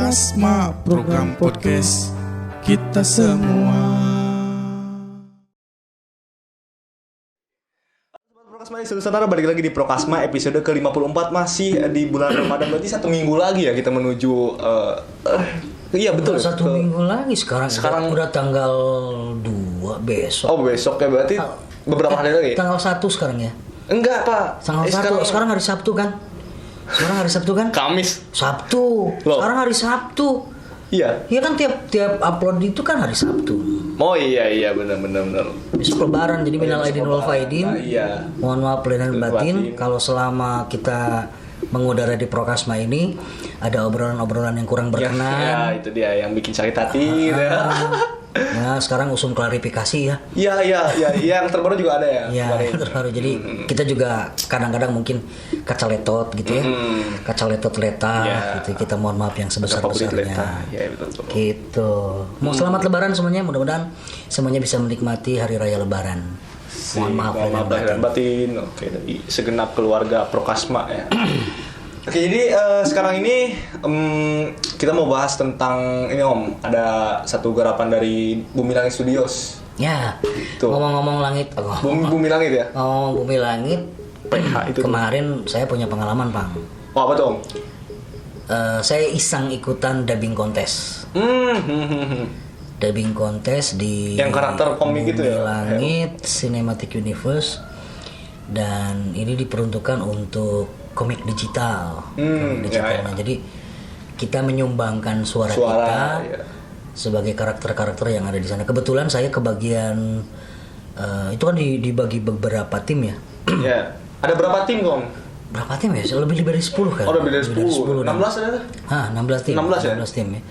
Prokasma, program podcast kita semua. Prokasma Nusantara, balik lagi di Prokasma episode ke-54, masih di bulan Ramadan. Berarti 1 minggu lagi ya kita menuju iya betul. 1 minggu lagi sekarang udah tanggal 2 besok. Oh, besok ya, berarti beberapa hari lagi. Tanggal 1 sekarang ya? Enggak, Pak. Tanggal 1. Sekarang hari Sabtu kan? Kamis. Sabtu. Loh. Sekarang hari Sabtu. Iya. Iya kan tiap upload itu kan hari Sabtu. Oh iya benar. Besok lebaran, jadi minal aidin wal faidin. Iya. Mohon maaf lahir dan batin kalau selama kita mengudara di Prokasma ini ada obrolan-obrolan yang kurang berkenan. Ya, itu dia yang bikin sakit hati. Ya, sekarang usum klarifikasi ya. Iya, yang terbaru juga ada ya. Iya, terbaru. Jadi kita juga kadang-kadang mungkin kacaletot gitu ya. Kacaletot leta gitu. Kita mohon maaf yang sebesar-besarnya. Iya, betul. Gitu. Mau selamat lebaran semuanya, mudah-mudahan semuanya bisa menikmati hari raya lebaran. Mohon maaf lahir dan batin. Oke, dari segenap keluarga Prokasma ya. Oke, jadi sekarang ini kita mau bahas tentang ini Om. Ada satu garapan dari Bumi Langit Studios. Ya. Tuh. Ngomong-ngomong langit. Bumi Langit ya. Ngomong Bumi Langit. PH itu. Kemarin saya punya pengalaman, Bang. Oh, apa tuh Om? Saya iseng ikutan dubbing kontes. Dubbing kontes di yang karakter komik gitu ya. Bumi Langit Cinematic Universe, dan ini diperuntukkan untuk komik digital. Ya. Jadi kita menyumbangkan suara kita sebagai karakter-karakter yang ada di sana. Kebetulan saya kebagian itu kan dibagi beberapa tim ya. Ya. Ada berapa tim, Om? Berapa tim ya? Lebih dari 10 kan? Oh, lebih dari 10. 16 ada? 16 tim. 16 ya? 16 tim ya.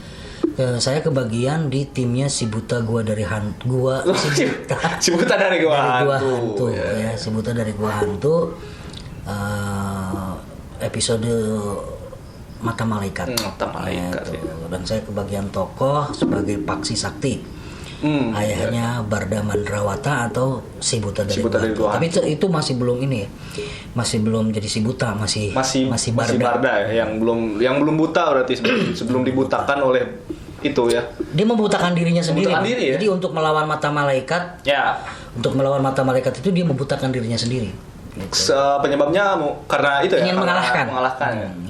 Saya kebagian di timnya si buta gua dari hantu. Si buta dari gua hantu. Ya, si buta dari gua hantu. Episode Mata Malaikat. Mata Malaikat. Ya. Dan saya kebagian tokoh sebagai Paksi Sakti. Ayahnya Barda Mandrawata atau si buta dari gua hantu. Tapi itu masih belum ini ya. Masih belum jadi si buta, masih Barda ya, yang belum buta berarti sebelum dibutakan oleh itu ya. Dia membutakan dirinya sendiri. Ya? Jadi untuk melawan mata malaikat, untuk melawan mata malaikat itu dia membutakan dirinya sendiri. Gitu. Penyebabnya karena itu ya. Ingin mengalahkan.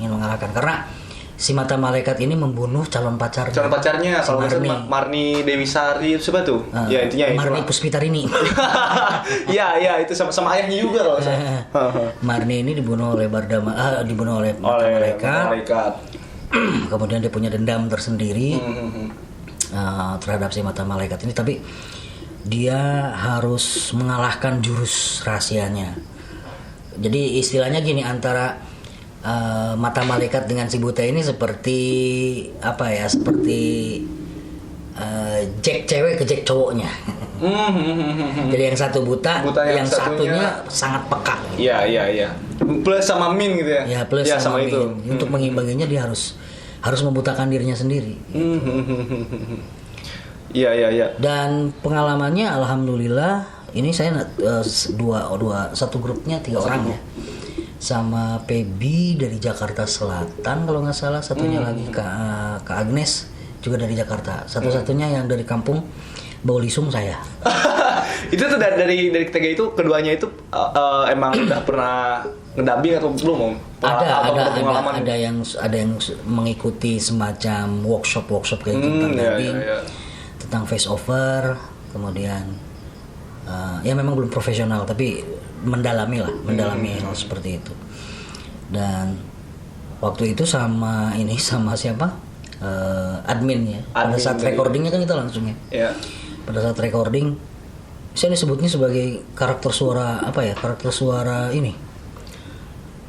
Ingin mengalahkan karena si mata malaikat ini membunuh calon pacarnya. Si kalau misalnya Marni Dewi Sari siapa tuh? Ya intinya itu. Marni Puspitarini. Iya itu sama ayahnya juga loh. Marni ini dibunuh oleh dibunuh oleh mata malaikat. Kemudian dia punya dendam tersendiri terhadap si mata malaikat ini, tapi dia harus mengalahkan jurus rahasianya. Jadi istilahnya gini, antara mata malaikat dengan si buta ini seperti apa ya? Seperti Jack cewek ke Jack cowoknya. Jadi yang satu buta yang satunya sangat peka. Iya. Plus sama Min gitu ya. Ya, plus sama Min. Itu. Untuk mengimbanginya dia harus membutakan dirinya sendiri. Iya. Dan pengalamannya alhamdulillah ini saya satu grupnya 3 orang ya. Sama Pebi dari Jakarta Selatan kalau nggak salah, satunya lagi Kak Agnes juga dari Jakarta. Satu-satunya yang dari kampung Baulisung saya. Itu tuh dari ketiga itu, keduanya itu emang udah pernah ngedubbing atau belum Om? Ada yang mengikuti semacam workshop kayak tentang dubbing, tentang voice over, kemudian ya memang belum profesional tapi mendalami hal seperti itu. Dan waktu itu sama siapa? Admin ya. Pada saat recordingnya kan kita langsung ya. Yeah. Pada saat recording saya disebutnya sebagai karakter suara karakter suara ini.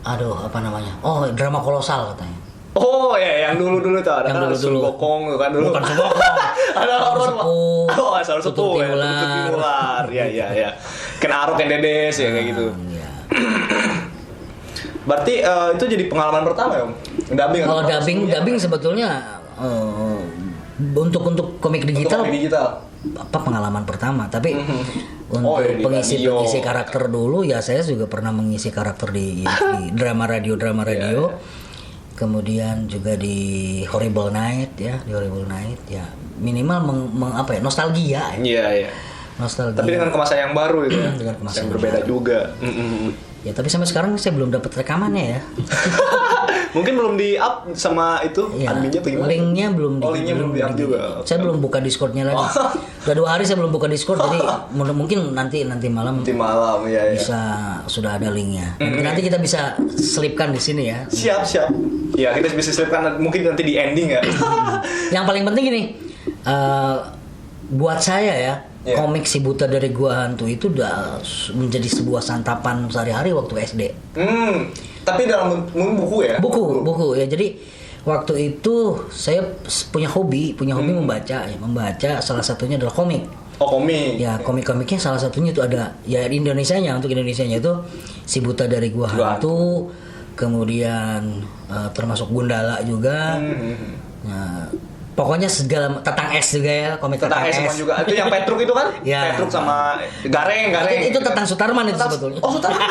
Aduh, apa namanya? Oh, drama kolosal katanya. Oh ya, yang dulu tuh ada kan Sun Gokong kan dulu. Bukan Sun Gokong. Ada orang asal Tutup sepuh ya. Iya. Kena Arok yang Dedes ya kayak gitu. Iya. Berarti itu jadi pengalaman pertama ya Om? Kalau dubbing sebetulnya untuk komik digital. Pengalaman pertama, tapi untuk pengisi karakter dulu ya saya juga pernah mengisi karakter di drama radio kemudian juga di Horrible Night ya, minimal nostalgia ya. Iya. Nostalgia. Tapi dengan kemasan yang baru itu ya. Dengan kemasan yang berbeda baru. juga. Ya tapi sampai sekarang saya belum dapat rekamannya ya. Mungkin belum di-up sama itu Ya, adminnya atau gimana? linknya belum di-up juga. Saya belum buka Discordnya lagi. Udah 2 hari saya belum buka Discord, jadi mungkin nanti malam. Nanti malam ya. Bisa sudah ada linknya. Nanti kita bisa selipkan di sini ya. Siap. Ya kita bisa selipkan mungkin nanti di ending ya. Yang paling penting gini, buat saya ya, komik Si Buta dari Gua Hantu itu udah menjadi sebuah santapan sehari-hari waktu SD. Tapi dalam buku ya? Buku ya. Jadi waktu itu saya punya hobi membaca. Salah satunya adalah komik. Oh, komik. Ya, komik-komiknya salah satunya itu ada ya untuk Indonesianya itu Si Buta dari Gua Hantu, kemudian termasuk Gundala juga. Nah, pokoknya segala Tetang Es juga ya, komik Tetang Es juga. Itu yang Petruk itu kan? Ya. Petruk sama Gareng. Itu Tetang Sutarman itu sebetulnya. Oh, Sutarman.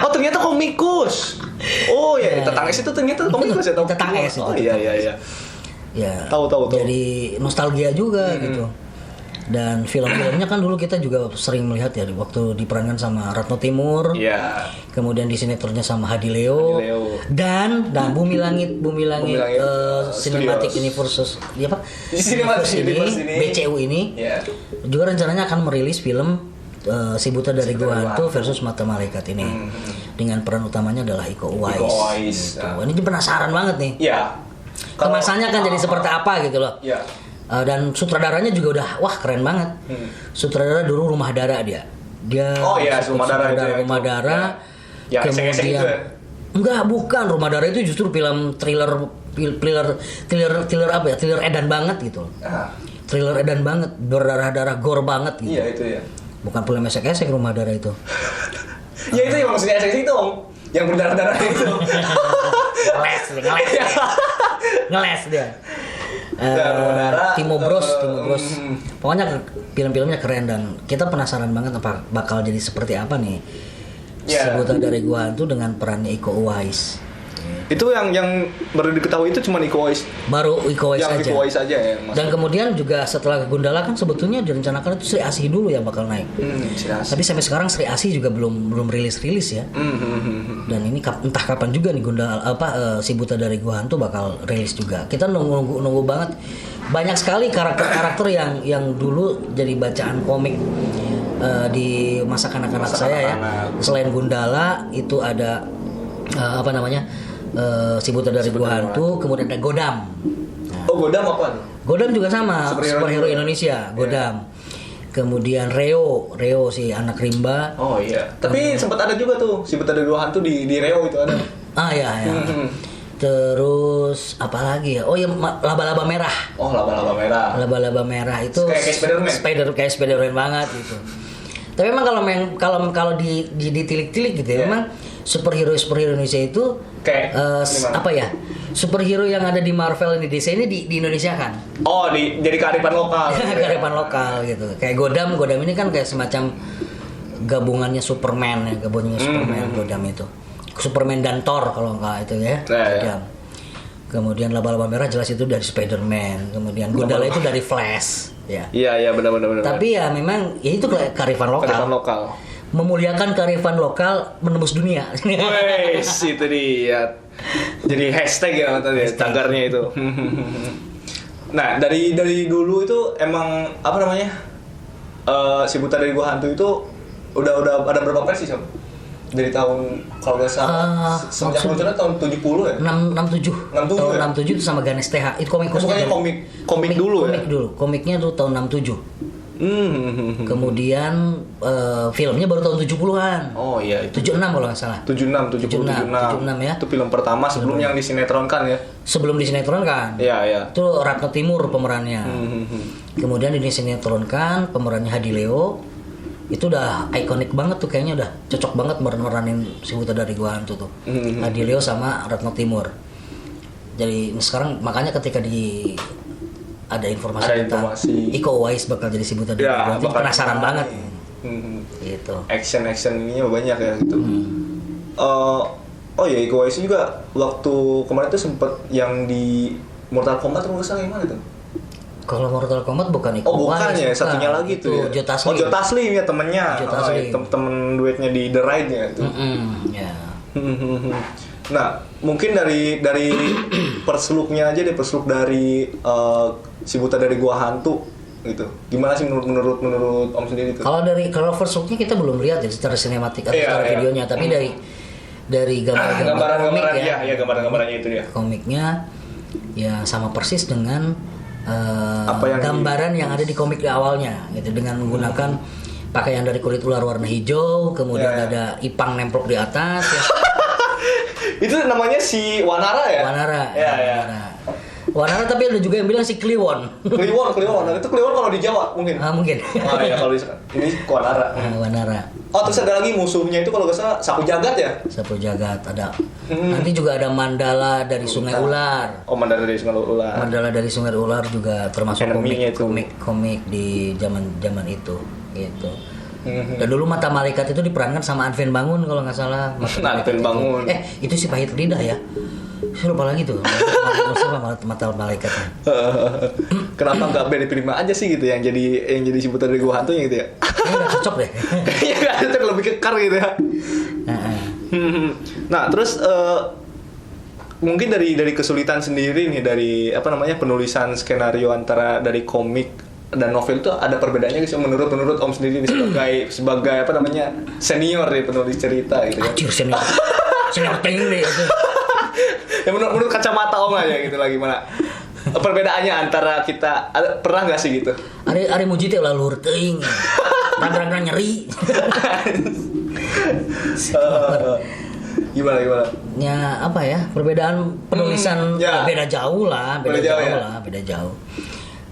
Oh, ternyata komikus. Oh ya, Tetang Es itu ternyata komikus ya. Tetang Es itu. Oh iya. Ya. Tahu. Jadi nostalgia juga gitu. Dan film-filmnya kan dulu kita juga sering melihat ya waktu diperankan sama Ratno Timur. Iya. Kemudian di sinetronnya sama Hadi Leo. Dan Bumi Langit Cinematic Universe apa? Universe ini. BCU ini. Iya. Juga rencananya akan merilis film Si Buta dari Gua Hantu versus Mata Malaikat ini. Dengan peran utamanya adalah Iko Uwais. Gitu. Ini penasaran banget nih. Iya. Kemasannya kan jadi seperti apa gitu loh. Iya. Dan sutradaranya juga udah keren banget. Sutradara dulu Rumah Dara dia. Oh iya, Rumah Dara. Ya, kemudian itu ya? Enggak, bukan. Rumah Dara itu justru film thriller apa ya? Thriller edan banget gitu. Thriller edan banget, berdarah-darah, gore banget gitu. Iya, itu ya. Bukan film esek-esek Rumah Dara itu. Ya itu yang maksudnya esek itu, Om. Yang berdarah-darah itu. Ngeles dia. Timo Bros. Pokoknya film-filmnya keren dan kita penasaran banget apa bakal jadi seperti apa nih. Si Buta dari Gua Hantu dengan perannya Iko Uwais. Itu yang baru diketahui itu cuma Iko Uwais. Baru Iko Uwais aja. Iko Uwais aja ya. Dan kemudian juga setelah Gundala kan sebetulnya direncanakan itu Sri Asih dulu yang bakal naik. Tapi sampai sekarang Sri Asih juga belum rilis ya. Dan ini entah kapan juga nih Gundala Si Buta dari Gua Hantu bakal rilis juga. Kita nunggu banget. Banyak sekali karakter-karakter yang dulu jadi bacaan komik di masa kanak-kanak saya ya. Selain Gundala itu ada Si Buta dari Gua Hantu, kemudian ada Godam. Godam apa? Godam juga sama, superhero Indonesia, Godam. Kemudian Reo si anak rimba. Oh iya. Tapi sempat ada juga tuh Si Buta dari Gua Hantu di Reo itu ada. Iya. Terus apa lagi ya? Oh ya, laba-laba merah. Oh, laba-laba merah. Laba-laba merah itu kayak Spider-Man banget gitu. Tapi memang kalau ditilik-tilik gitu ya, memang superhero Indonesia itu kayak superhero yang ada di Marvel ini DC ini di Indonesia kan. Oh, jadi kearifan lokal. Kearifan lokal gitu. Kayak Godam ini kan kayak semacam gabungannya Superman Godam itu. Superman dan Thor kalau enggak itu ya. Godam. Kemudian laba-laba merah jelas itu dari Spider-Man. Kemudian Gundala itu dari Flash ya. Iya benar. Tapi ya memang ya itu kearifan lokal. Memuliakan kearifan lokal menembus dunia. Wes, itu dia. Jadi hashtag ya tadi tagarnya itu. Nah, dari dulu itu emang Si Buta dari Gua Hantu itu udah ada berapa versi sih? Dari tahun kalau nggak salah sejak munculnya tahun 70 ya? 67. Tahun 67 itu sama Ganes TH. Itu komik dulu ya? Komiknya tuh tahun 67. Kemudian filmnya baru tahun 70-an. Oh iya itu. 76 kalau nggak salah. 76 ya. Itu film pertama sebelum yang disinetronkan ya. Sebelum disinetronkan. Iya. Itu Ratno Timur pemerannya. Kemudian disinetronkan pemerannya Hadi Leo. Itu udah ikonik banget tuh, kayaknya udah cocok banget meranin Si Buta dari Gua Hantu tuh. Hadi Leo sama Ratno Timur. Jadi sekarang makanya ketika ada informasi tentang Iko Uwais bakal jadi Si Buta dari Gua Hantu, penasaran banget. Gitu. Action ininya banyak ya gitu. Oh iya, Iko Uwais juga waktu kemarin tuh sempet yang di Mortal Kombat tuh nggak yang mana tuh? Kalau Mortal Kombat bukan Iko Oh bukan Uwais, ya, satunya lagi itu tuh ya. Joe Taslim. Oh Joe Taslim ya temennya. Joe Taslim. Temen duetnya di The Ride ya itu. Ya. Nah, mungkin dari perseluknya aja deh, perseluk dari si Buta dari Gua Hantu gitu. Gimana sih menurut Om sendiri itu? Kalau first look-nya kita belum lihat ya secara sinematik atau secara videonya, tapi dari gambar-gambar komik ya gambar-gambarannya itu dia. Komiknya ya sama persis dengan yang gambaran yang ada di komik awalnya gitu, dengan menggunakan pakaian dari kulit ular warna hijau, kemudian ada ipang nemplok di atas ya. Itu namanya si Wanara ya? Wanara. Ya. Wanara, tapi ada juga yang bilang si Kliwon. Kliwon. Nah, itu Kliwon kalau di Jawa mungkin. Mungkin. Oh iya, kalau ini Wanara. Wanara. Oh, terus ada lagi musuhnya itu kalau nggak salah Sapu Jagat ya? Sapu Jagat ada. Nanti juga ada Mandala dari Sungai Ular. Oh, Mandala dari Sungai Ular. Mandala dari Sungai Ular juga termasuk komik di zaman itu gitu. Dan dulu Mata Malaikat itu diperankan sama Adven Bangun kalau nggak salah. Adven Bangun. Itu si Pahit Lidah ya. Saya lupa lagi tuh. Mata Malaikatnya. Kenapa nggak Barry Prima aja sih gitu yang jadi si Buta dari Gua Hantunya gitu ya? Kayaknya nggak cocok deh. Kayaknya nggak cocok, lebih kekar gitu ya. Nah terus mungkin dari kesulitan sendiri nih, dari penulisan skenario antara dari komik dan novel itu ada perbedaannya guys menurut Om sendiri sebagai senior di penulis cerita gitu ya. Anjir, senior tinggi itu. Ya menurut kacamata Om aja gitu lagi gimana perbedaannya antara kita, pernah nggak sih gitu? Ari muji teh ulah luhur teuing. Rang-rang nyeri. Gimana? Ya apa ya, perbedaan penulisan beda jauh.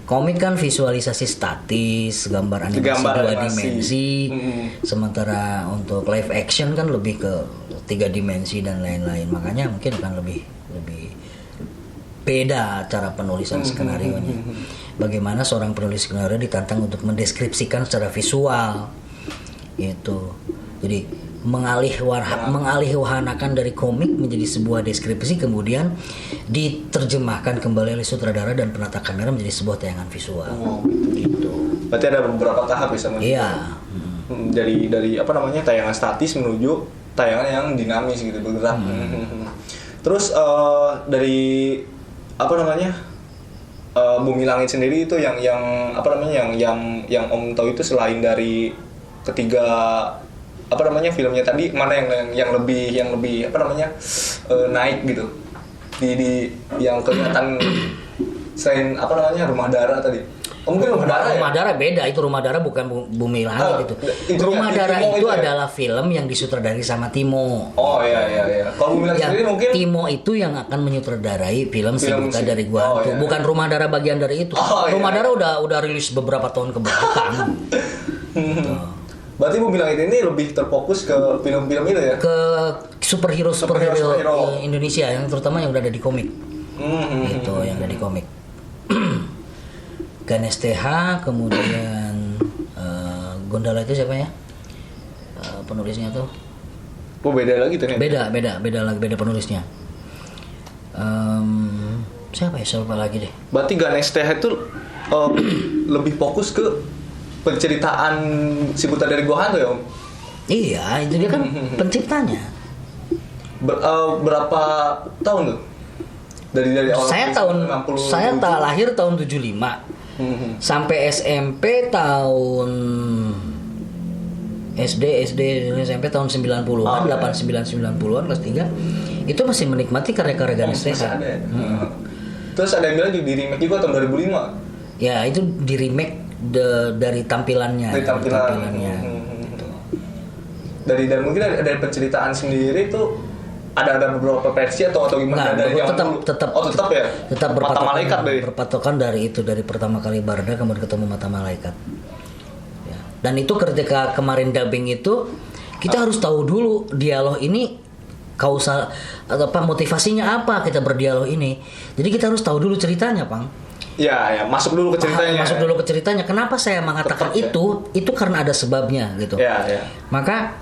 Komik kan visualisasi statis, gambar animasi 2 dimensi. Sementara untuk live action kan lebih ke 3 dimensi dan lain-lain. Makanya mungkin akan lebih beda cara penulisan skenarionya. Bagaimana seorang penulis skenario ditantang untuk mendeskripsikan secara visual gitu. Jadi mengalihwahanakan dari komik menjadi sebuah deskripsi, kemudian diterjemahkan kembali oleh sutradara dan penata kamera menjadi sebuah tayangan visual. Gitu. Berarti ada beberapa tahap bisa Iya. Dari tayangan statis menuju tayangan yang dinamis gitu, bergerak. Terus dari Bumi Langit sendiri itu yang Om tahu itu selain dari ketiga filmnya tadi, mana yang lebih naik gitu di yang kelihatan selain Rumah Darah tadi. Mungkin Rumah Darah beda, itu Rumah Darah bukan Bumi Langit itu. Rumah Darah itu adalah film yang disutradari sama Timo. Oh iya. Kalau Bumi Langit sendiri mungkin Timo itu yang akan menyutradarai film Si Buta dari Gua Hantu. Bukan Rumah Darah bagian dari itu. Rumah Darah udah rilis beberapa tahun kebelakang. Gitu. Berarti Bumi Langit ini lebih terfokus ke film-film itu ya? Ke superhero Indonesia yang terutama yang udah ada di komik. Itu yang ada di komik. Ganes TH, kemudian Gondala itu siapa ya? Penulisnya tuh. Oh beda lagi ternyata. Beda penulisnya. Siapa ya? Saya lupa lagi deh. Berarti Ganes TH itu lebih fokus ke penceritaan Si Buta dari Gua Hantu ya Om? Iya, itu dia kan penciptanya. Berapa tahun tuh? Dari awal saya lahir tahun 75. Sampai SMP tahun SD SMP tahun 90-an, 89-90-an kelas 3. Itu masih menikmati karya-karya Ganes TH. Terus ada yang bilang di remake juga tahun 2005. Ya, itu di remake dari tampilannya. Dari mungkin dari penceritaan sendiri itu ada beberapa versi atau gimana? Tetap berpatokan dari pertama kali Barda kemudian ketemu Mata Malaikat. Ya. Dan itu ketika kemarin dubbing itu kita harus tahu dulu dialog ini kausal atau motivasinya apa kita berdialog ini. Jadi kita harus tahu dulu ceritanya, Pang. Ya, masuk dulu ke ceritanya. Kenapa saya mengatakan itu karena ada sebabnya gitu. Ya. Maka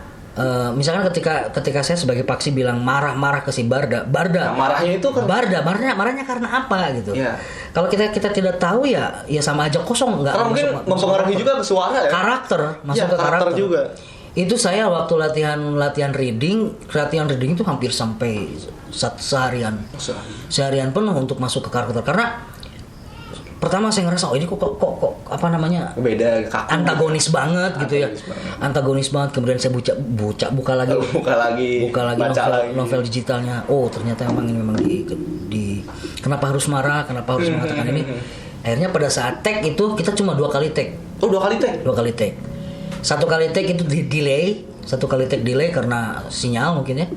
misalkan ketika saya sebagai Paksi bilang marah ke si Barda, Nah, marahnya itu kan marahnya karena apa gitu. Iya. Kalau kita tidak tahu ya sama aja kosong, nggak karena mungkin mempengaruhi juga ke suara ya. Karakter masuk Ya, ke karakter juga. Itu saya waktu latihan reading itu hampir sampai seharian penuh untuk masuk ke karakter, karena pertama saya ngerasa ini kok apa namanya beda, kaku, antagonis banget gitu ya, antagonis banget. Kemudian saya buka lagi novel digitalnya. Oh ternyata ini memang di kenapa harus marah, kenapa harus mengatakan ini. Akhirnya pada saat tag itu kita cuma 2 kali tag. Oh 2 kali tag. 2 kali tag. 1 kali tag itu delay, 1 kali tag delay karena sinyal mungkin ya.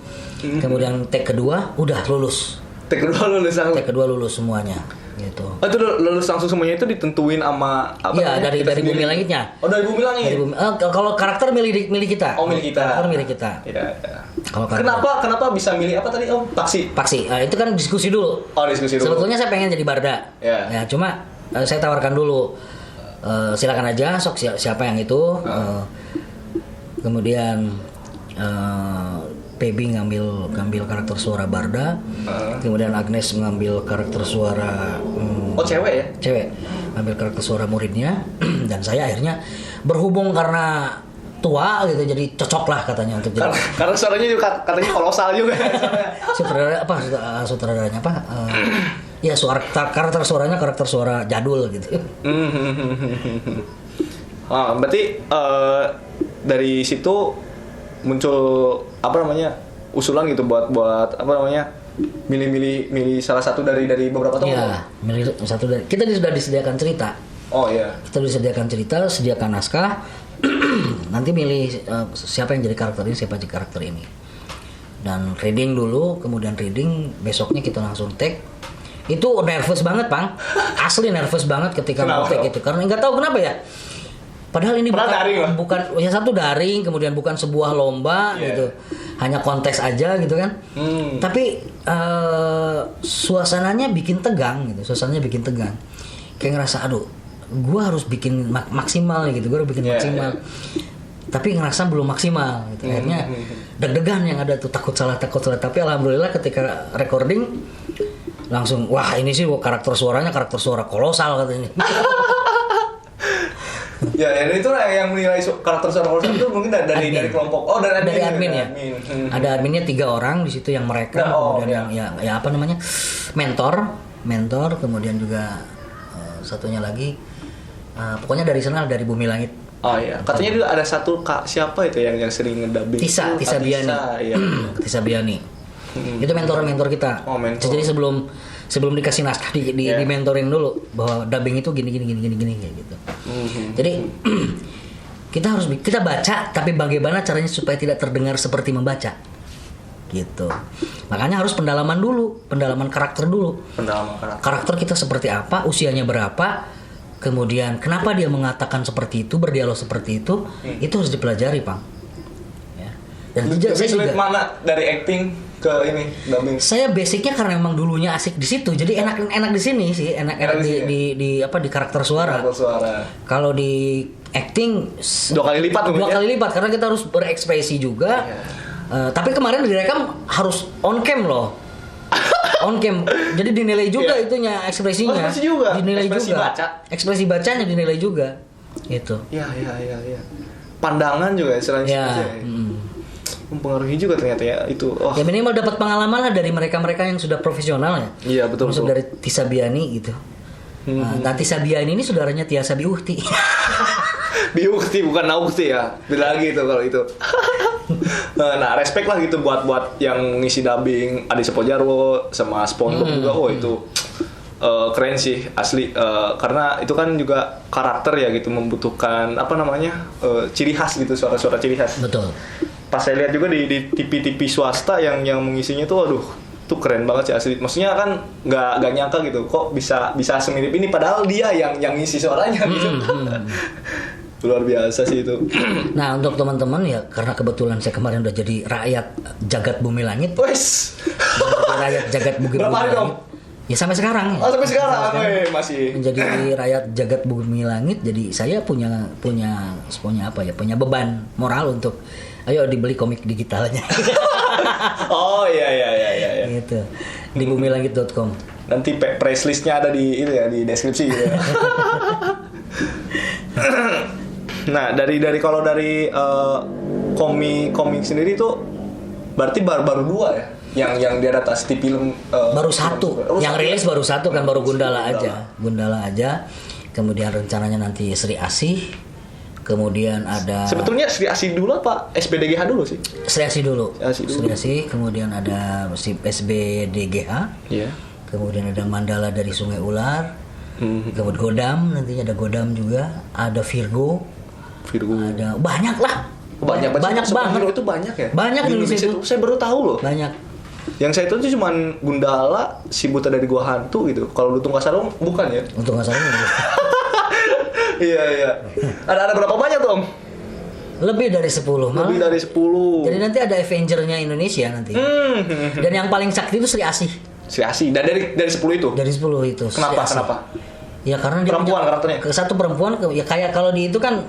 Kemudian tag kedua udah lulus. Tag kedua lulus semuanya. Gitu. Oh, itu lulus langsung semuanya itu ditentuin sama apa? Iya, dari Bumi Langitnya. Oh, dari Bumi Langit. Kalau karakter milik kita. Oh, milik kita. Karakter milik kita. Iya. Kenapa bisa milih apa tadi? Oh, Paksi. Nah, itu kan diskusi dulu. Oh, diskusi dulu. Sebetulnya saya pengen jadi Barda. Yeah. Ya, cuma saya tawarkan dulu. Silakan aja sok siapa yang itu. Kemudian Pebi ngambil karakter suara Barda, kemudian Agnes mengambil karakter suara cewek ya? Cewek, ngambil karakter suara muridnya, dan saya akhirnya berhubung karena tua gitu, jadi cocok lah katanya untuk jadi. Karena suaranya juga katanya kolosal juga. Sutradaranya apa? Ya karakter suara jadul gitu. Berarti dari situ muncul usulan gitu buat milih salah satu dari beberapa tokoh. Iya, milih satu dari. Kita sudah disediakan cerita. Oh iya. Kita disediakan cerita, sediakan naskah. Nanti milih siapa yang jadi karakter ini, siapa jadi karakter ini. Dan reading dulu, kemudian besoknya kita langsung tag. Itu nervous banget, Bang. Asli nervous banget ketika mau tag itu, karena nggak tahu kenapa ya. Padahal ini bukan ya satu daring, kemudian bukan sebuah lomba gitu, hanya kontes aja gitu kan. Tapi suasananya bikin tegang gitu, Kayak ngerasa aduh, gue harus bikin maksimal gitu, maksimal. Tapi ngerasa belum maksimal gitu. Akhirnya deg-degan yang ada tuh, takut salah. Tapi alhamdulillah ketika recording langsung, wah ini sih karakter suara kolosal katanya. Ya, dan itu yang menilai karakter suara kolosal itu mungkin dari kelompok. Oh, dari admin ya. Ada adminnya 3 orang di situ, yang mereka kemudian yang apa namanya? mentor, kemudian juga satunya lagi pokoknya dari Bumi Langit. Oh iya, katanya dulu ada satu Kak siapa itu yang sering ngedubbing. Tisa Biani. Iya. Tisa Biani. Itu mentor kita. Oh, mentor. Jadi sebelum dikasih naskah di mentoring dulu bahwa dubbing itu gini kayak gitu. Jadi kita baca, tapi bagaimana caranya supaya tidak terdengar seperti membaca. Gitu. Makanya harus pendalaman karakter dulu. Karakter kita seperti apa, usianya berapa, kemudian kenapa dia mengatakan seperti itu, berdialog seperti itu harus dipelajari, Bang. Ya. Dan saya juga mana dari acting ke ini dubbing. Saya basicnya karena memang dulunya asik di situ, jadi enak di sini sih, enak di karakter suara. Kalau di acting 2 kali lipat karena kita harus berekspresi juga. Tapi kemarin direkam harus on cam loh. On cam. Jadi dinilai juga itunya, ekspresinya. Dinilai juga. Ekspresi bacanya dinilai juga. Gitu. Iya. Pandangan juga istilahnya. Mempengaruhi juga ternyata ya itu. Ya minimal dapat pengalaman lah dari mereka yang sudah profesional ya. Iya betul. Maksud dari Tisa Biani gitu. Nah, Tisa Biani ini saudaranya Tiasa Biukti. Biukti bukan Naukti ya. Beda lagi itu kalau itu. Nah, respect lah gitu buat yang ngisi dubbing Adi Sepojarwo sama SpongeBob juga. Oh itu keren sih asli, karena itu kan juga karakter ya gitu, membutuhkan ciri khas gitu, suara-suara ciri khas. Betul. Pas saya lihat juga di TV swasta yang mengisinya tuh, aduh, tuh keren banget sih asli. Maksudnya kan nggak nyangka gitu, kok bisa semirip ini, padahal dia yang ngisi suaranya gitu. Luar biasa sih itu. Nah untuk teman-teman ya, karena kebetulan saya kemarin udah jadi rakyat jagat Bumi Langit. Wes. Rakyat jagat Bumi Langit. Ya sampai sekarang. Oh, sampai sekarang masih menjadi rakyat jagat Bumi Langit. Jadi saya punya beban moral untuk ayo dibeli komik digitalnya. Oh iya. Gitu. Di bumilangit.com. Nanti price listnya ada di itu ya, di deskripsi gitu ya. Nah, kalau dari komik sendiri tuh berarti baru 2 ya yang diadaptasi di film. Baru satu. Yang rilis baru satu kan, baru Gundala aja. Kemudian rencananya nanti Sri Asih. Kemudian ada sebetulnya Sri Asih dulu apa SBDGH dulu sih? Sri Asih dulu. Sri Asih, kemudian ada SBDGH. Iya. Kemudian ada Mandala dari Sungai Ular. Kemudian Godam, nantinya ada Godam juga. Ada Virgo. Ada banyak lah. Banyak banget. Itu banyak ya? Banyak di Indonesia itu. Saya baru tahu loh. Banyak. Yang saya tahu itu cuma Gundala, si Buta dari Gua Hantu gitu. Kalau Lutung Kasarung bukan ya? Lutung Kasarung. Iya. Ada berapa banyak tuh, Om? Lebih dari 10 malah. Lebih dari 10. Jadi nanti ada Avenger-nya Indonesia nanti. Dan yang paling sakti itu Sri Asih. Sri Asih. Dan dari 10 itu? Dari 10 itu. Kenapa? Ya karena dia perempuan punya, karakternya. Satu perempuan ya kayak kalau di itu kan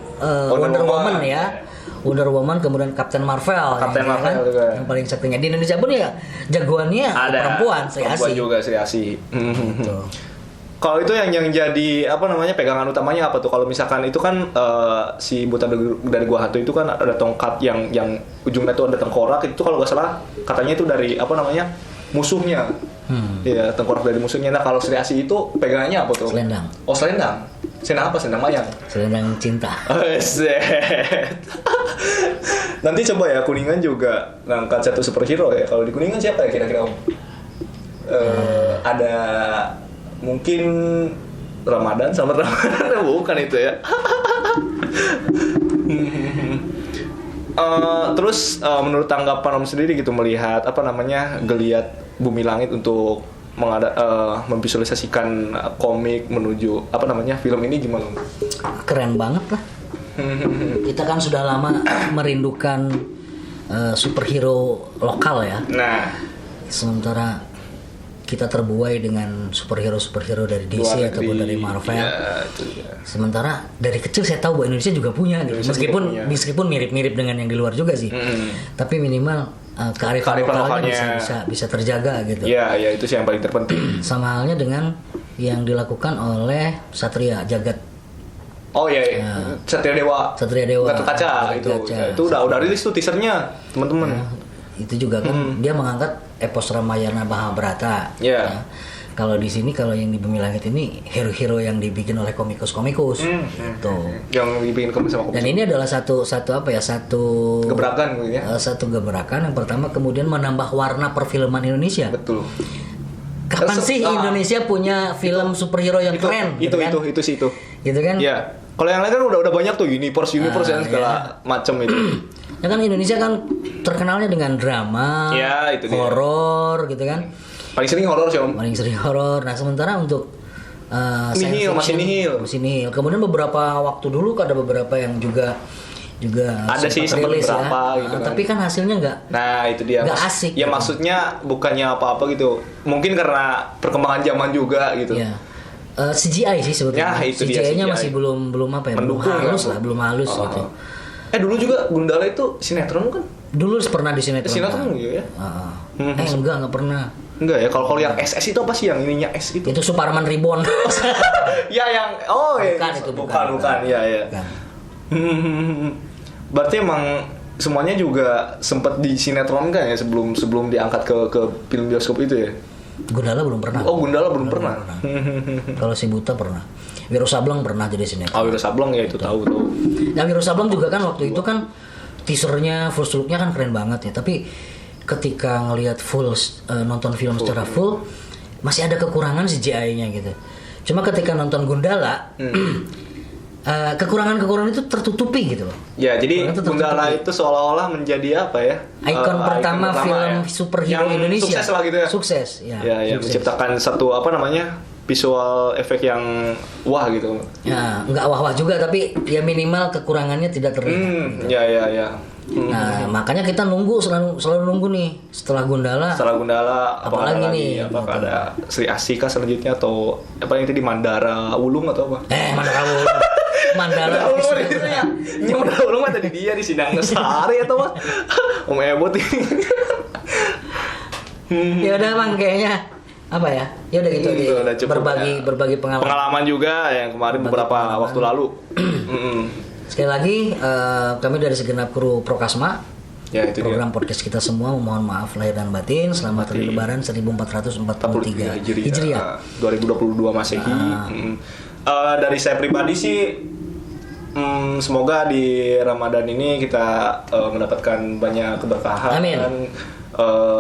Wonder Woman ya. Wonder Woman, kemudian Captain Marvel Marvel juga. Yang paling saktinya di Indonesia pun ya jagoannya ada perempuan Sri Asih juga Sri Asih. Kalau itu yang jadi pegangan utamanya apa tuh? Kalau misalkan itu kan si Buta dari Gua Hantu itu kan ada tongkat yang ujungnya itu ada tengkorak, itu kalau nggak salah katanya itu dari musuhnya. Iya, tengkorak dari musuhnya. Nah, kalau Sri Asih itu pegangannya apa tuh? Selendang. Oh, selendang. Selendang apa? Selendang mayang. Selendang cinta. Nanti coba ya Kuningan juga ngangkat satu superhero ya. Kalau di Kuningan siapa ya kira-kira, Om? Ada mungkin Ramadan, Selamat Ramadan. Bukan itu ya. Terus menurut tanggapan Om sendiri gitu melihat geliat Bumi Langit untuk memvisualisasikan komik menuju film ini gimana? Keren banget lah. Kita kan sudah lama merindukan superhero lokal ya. Nah, sementara kita terbuai dengan superhero dari DC ataupun dari Marvel. Ya, sementara dari kecil saya tahu bahwa Indonesia juga punya gitu. Meskipun mirip-mirip dengan yang di luar juga sih. Tapi minimal kearifan lokalnya bisa terjaga gitu. Iya, itu sih yang paling terpenting. Sama halnya dengan yang dilakukan oleh Satria Jagat. Oh iya. Satria Dewa. Gatot Kaca itu. Itu udah rilis tuh teasernya, teman-teman. Itu juga kan dia mengangkat epos Ramayana Mahabharata. Yeah. Ya. Kalau di sini, kalau yang di Bumi Langit ini hero-hero yang dibikin oleh komikus gitu. Yang dibikin sama komikus. Dan ini adalah satu gebrakan gitu ya. Satu gebrakan yang pertama, kemudian menambah warna perfilman Indonesia. Betul. Kapan sih Indonesia punya film superhero yang keren? Itu sih. Gitu kan? Iya. Kalau yang lain kan udah banyak tuh universe dan segala macam itu. Ya kan Indonesia kan terkenalnya dengan drama, horor gitu kan. Paling sering horor sih, Om. Paling sering horor. Nah, sementara untuk masih nihil. Kemudian beberapa waktu dulu ada beberapa yang juga ada sih rilis beberapa ya. Gitu kan. Tapi kan hasilnya nggak. Nah, itu dia. Nggak asik. Ya gitu. Maksudnya bukannya apa-apa gitu. Mungkin karena perkembangan zaman juga gitu. Ya. CGI sih sebetulnya. Ya, itu CGI-nya masih belum belum halus gitu. Dulu juga Gundala itu sinetron kan? Dulu pernah di sinetron. Sinetron ya? Enggak pernah. Enggak ya, kalau yang SS itu apa sih yang ininya S itu? Itu Superman Reborn. Ya yang bukan. Ya. Berarti emang semuanya juga sempat di sinetron kan ya sebelum diangkat ke film bioskop itu ya? Gundala belum pernah. Oh, Gundala belum pernah. Kalau si Buta pernah. Wiro Sableng pernah jadi sinetron. Wiro Sableng ya itu tahu. Nah, Wiro Sableng juga kan waktu itu kan teasernya, first look-nya kan keren banget ya. Tapi ketika ngelihat nonton film secara full masih ada kekurangan CGI-nya gitu. Cuma ketika nonton Gundala kekurangan itu tertutupi gitu loh. Ya, jadi Gundala itu seolah-olah menjadi apa ya? Ikon pertama film superhero yang Indonesia. Sukses lah gitu ya. Sukses, ya. Ya, menciptakan satu visual efek yang wah gitu. Ya, enggak wah-wah juga tapi ya minimal kekurangannya tidak terlihat. Gitu. Ya. Nah, makanya kita selalu nunggu nih setelah Gundala. Apalagi nih? Apakah ada Sri Asih selanjutnya atau apa yang tadi Mandara Wulung atau apa? Mandara Wulung. Mandala. Udah ulung mah tadi dia di sidang sehari atau mah Om Ebot ini. Ya udah Bang, kayaknya apa ya? Ya udah gitu deh. Udah cukup, Berbagi pengalaman. Pengalaman juga yang kemarin beberapa waktu lalu. Sekali lagi kami dari segenap kru Prokasma. Ya, itu program podcast kita semua mohon maaf lahir dan batin. Selamat Hari Lebaran 1443 Hijriah 2022 Masehi. Dari saya pribadi sih semoga di Ramadan ini kita mendapatkan banyak keberkahan. Amin.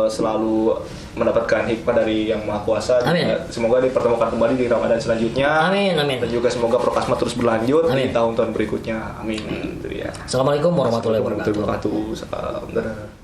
Selalu mendapatkan hikmah dari Yang Maha Kuasa. Amin. Semoga dipertemukan kembali di Ramadan selanjutnya. Amin. Dan juga semoga Prokasma terus berlanjut Amin. di tahun-tahun berikutnya. Amin. Itu ya. Assalamualaikum warahmatullahi wabarakatuh. Assalamualaikum warahmatullahi wabarakatuh. Salam.